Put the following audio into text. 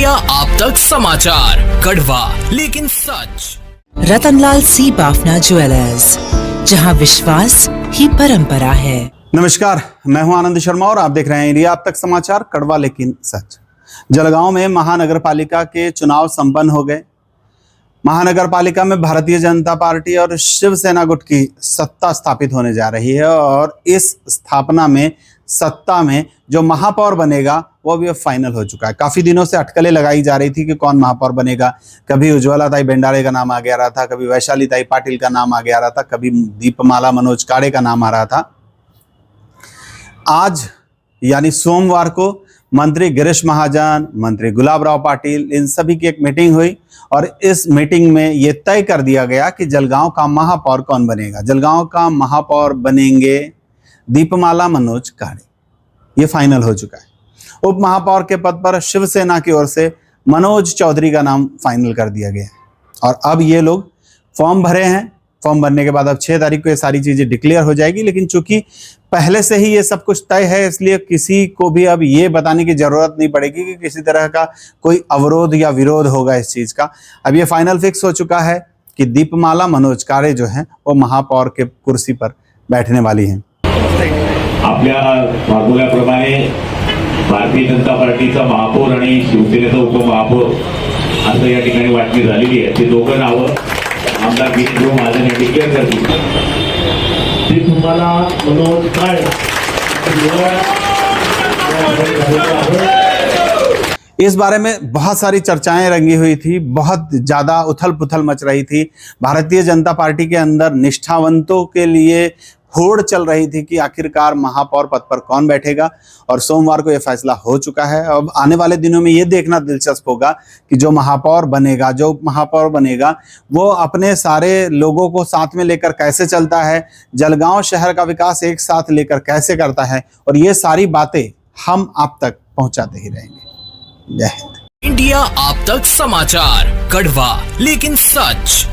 India आप तक समाचार, कड़वा लेकिन सच। रतनलाल सी बाफना ज्वेलर्स, जहां विश्वास ही परंपरा है। नमस्कार, मैं हूं आनंद शर्मा और आप देख रहे हैं इंडिया अब तक समाचार, कड़वा लेकिन सच। जलगांव में महानगर पालिका के चुनाव संपन्न हो गए। महानगर पालिका में भारतीय जनता पार्टी और शिवसेना गुट की सत्ता स्थापित होने जा रही है और इस स्थापना में सत्ता में जो महापौर बनेगा वो भी अब फाइनल हो चुका है। काफी दिनों से अटकलें लगाई जा रही थी कि कौन महापौर बनेगा। कभी उज्ज्वला ताई बेंडारे का नाम आ गया रहा था, कभी वैशाली ताई पाटिल का नाम आ गया रहा था, कभी दीपमाला मनोज काड़े का नाम आ रहा था। आज यानी सोमवार को मंत्री गिरीश महाजन, मंत्री गुलाब राव पाटिल, इन सभी की एक मीटिंग हुई और इस मीटिंग में ये तय कर दिया गया कि जलगांव का महापौर कौन बनेगा। जलगांव का महापौर बनेंगे दीपमाला मनोज काड़े, ये फाइनल हो चुका है। उप महापौर के पद पर शिवसेना की ओर से मनोज चौधरी का नाम फाइनल कर दिया गया है और अब ये लोग फॉर्म भरे हैं। फॉर्म भरने के बाद अब 6 तारीख को ये सारी चीजें डिक्लेयर हो जाएगी, लेकिन चूंकि पहले से ही ये सब कुछ तय है इसलिए किसी को भी अब ये बताने की जरूरत नहीं पड़ेगी कि किसी तरह का कोई अवरोध या विरोध होगा इस चीज का। अब ये फाइनल फिक्स हो चुका है कि दीपमाला मनोज काड़े जो हैं वो महापौर के कुर्सी पर बैठने वाली हैं। आपल्या मागोल्याप्रमाणे भारतीय जनता पार्टीचा महापौर आणि शिवसेनेचा उपमहापौर असं या ठिकाणी वाटणी झालेली आहे। ते दोघं नावं आमदार गिरीश महाजन यांनी डिक्लेअर करतील। दीपमाला मनोज काड़े इस बारे में बहुत सारी चर्चाएं रंगी हुई थी, बहुत ज्यादा उथल पुथल मच रही थी। भारतीय जनता पार्टी के अंदर निष्ठावंतों के लिए होड़ चल रही थी कि आखिरकार महापौर पद पर कौन बैठेगा और सोमवार को यह फैसला हो चुका है। अब आने वाले दिनों में ये देखना दिलचस्प होगा कि जो महापौर बनेगा वो अपने सारे लोगों को साथ में लेकर कैसे चलता है, जलगांव शहर का विकास एक साथ लेकर कैसे करता है, और ये सारी बातें हम आप तक पहुंचाते ही रहेंगे। जय हिंद। इंडिया आप तक समाचार, कड़वा लेकिन सच।